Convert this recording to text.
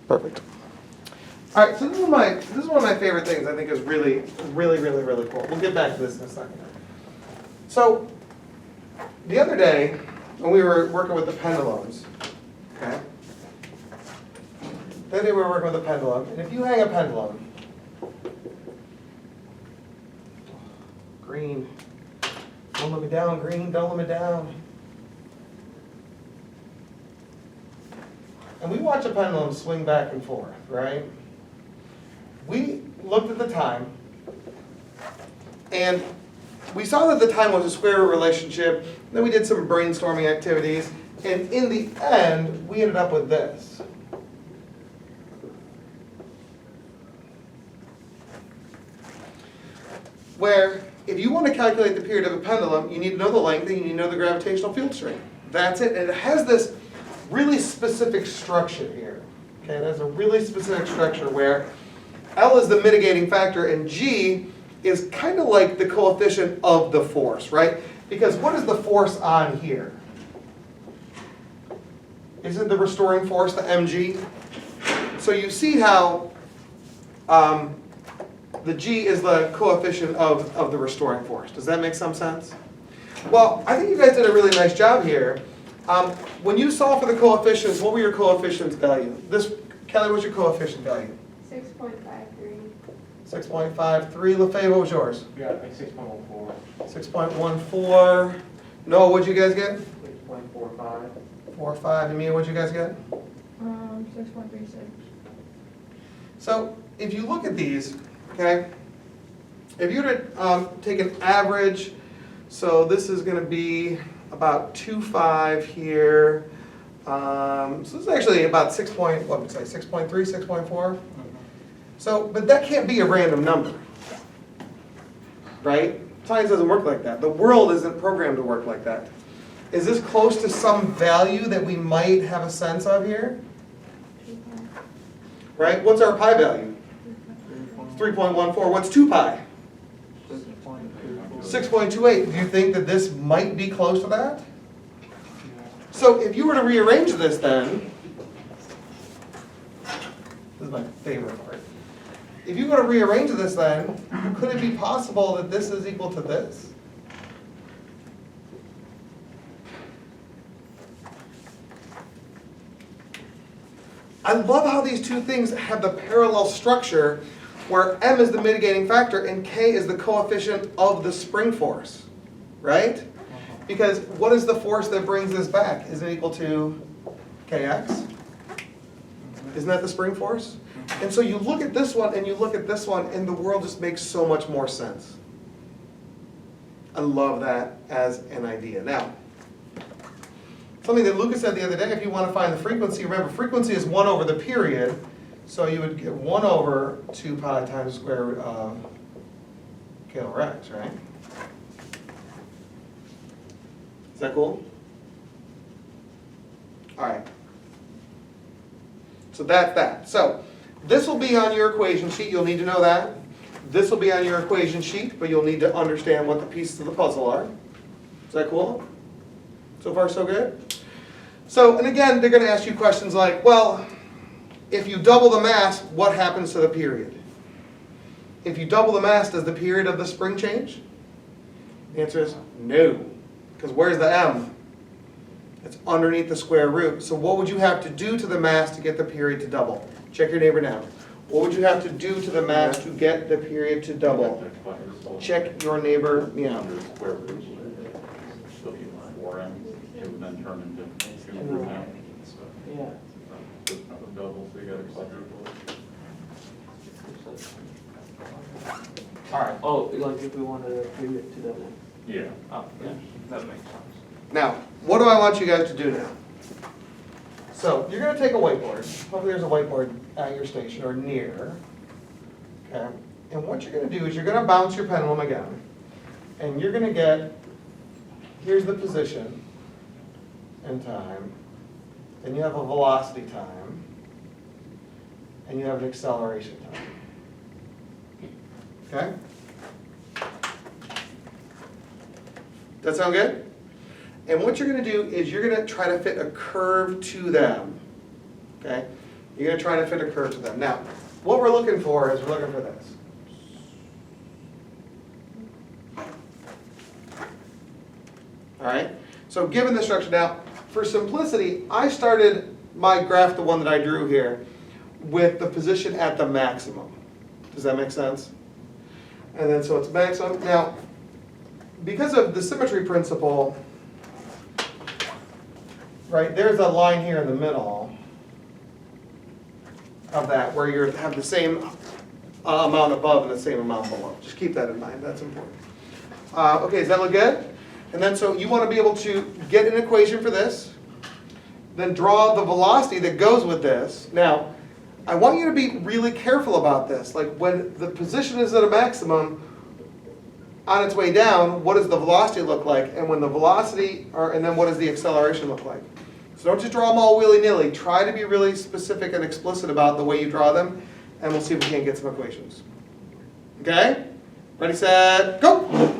Perfect. All right, so this is one of my favorite things. I think is really cool. We'll get back to this in a second. So the other day when we were working with the pendulums, okay. The other day we were working with a pendulum, and if you hang a pendulum, green, don't let me down, green, don't let me down. And we watch a pendulum swing back and forth, right? We looked at the time, and we saw that the time was a square root relationship. Then we did some brainstorming activities, and in the end, we ended up with this. Where if you want to calculate the period of a pendulum, you need to know the length and you need to know the gravitational field strength. That's it. And it has this really specific structure here. Okay, there's a really specific structure where L is the mitigating factor and G is kind of like the coefficient of the force, right? Because what is the force on here? Isn't the restoring force the mg? So you see how the g is the coefficient of the restoring force. Does that make some sense? Well, I think you guys did a really nice job here. When you solve for the coefficients, what were your coefficients value? Kelly, what's your coefficient value? 6.53. 6.53. LaFay, what was yours? Yeah, like 6.14. 6.14. Noah, what'd you guys get? 6.45. 4.5. And Mia, what'd you guys get? 6.36. So if you look at these, okay, if you were to take an average, so this is going to be about 2.5 here. So this is actually about 6.3, 6.4. So, but that can't be a random number, right? Science doesn't work like that. The world isn't programmed to work like that. Is this close to some value that we might have a sense of here? Right? What's our pi value? 3.14. What's 2 pi? 6.28. Do you think that this might be close to that? So if you were to rearrange this then, this is my favorite part. If you were to rearrange this then, could it be possible that this is equal to this? I love how these two things have the parallel structure where m is the mitigating factor and k is the coefficient of the spring force, right? Because what is the force that brings this back? Is it equal to kx? Isn't that the spring force? And so you look at this one and you look at this one and the world just makes so much more sense. I love that as an idea. Now, something that Lucas said the other day, if you want to find the frequency, remember frequency is 1 over the period, so you would get 1 over 2 pi times the square root of k over x, right? Is that cool? All right. So that's that. So this will be on your equation sheet. You'll need to know that. This will be on your equation sheet, but you'll need to understand what the pieces of the puzzle are. Is that cool? So far, so good? So, and again, they're going to ask you questions like, well, if you double the mass, what happens to the period? If you double the mass, does the period of the spring change? The answer is no. Because where's the m? It's underneath the square root. So what would you have to do to the mass to get the period to double? Check your neighbor now. What would you have to do to the mass to get the period to double? Check your neighbor meow. Under square root. So if you have 4m, it would then turn into 2 root m. Yeah. It's not a double, so you got a quadruple. All right. Oh, like if we wanted a period to double. Yeah. Oh, yeah, that makes sense. Now, what do I want you guys to do now? So you're going to take a whiteboard. Hopefully there's a whiteboard at your station or near. Okay. And what you're going to do is you're going to bounce your pendulum again. And you're going to get, here's the position and time. Then you have a velocity time. And you have an acceleration time. Okay? That sound good? And what you're going to do is you're going to try to fit a curve to them. Okay? You're gonna try to fit a curve to them. Now, what we're looking for is we're looking for this. All right, so given the structure now, for simplicity, I started my graph, the one that I drew here, with the position at the maximum. Does that make sense? And then so it's maximum. Now, because of the symmetry principle, right, there's a line here in the middle of that where you have the same amount above and the same amount below. Just keep that in mind, that's important. Okay, does that look good? And then so you want to be able to get an equation for this, then draw the velocity that goes with this. Now, I want you to be really careful about this. Like when the position is at a maximum, on its way down, what does the velocity look like? And when the velocity, and then what does the acceleration look like? So don't just draw them all willy-nilly. Try to be really specific and explicit about the way you draw them, and we'll see if we can't get some equations. Okay? Ready, set, go!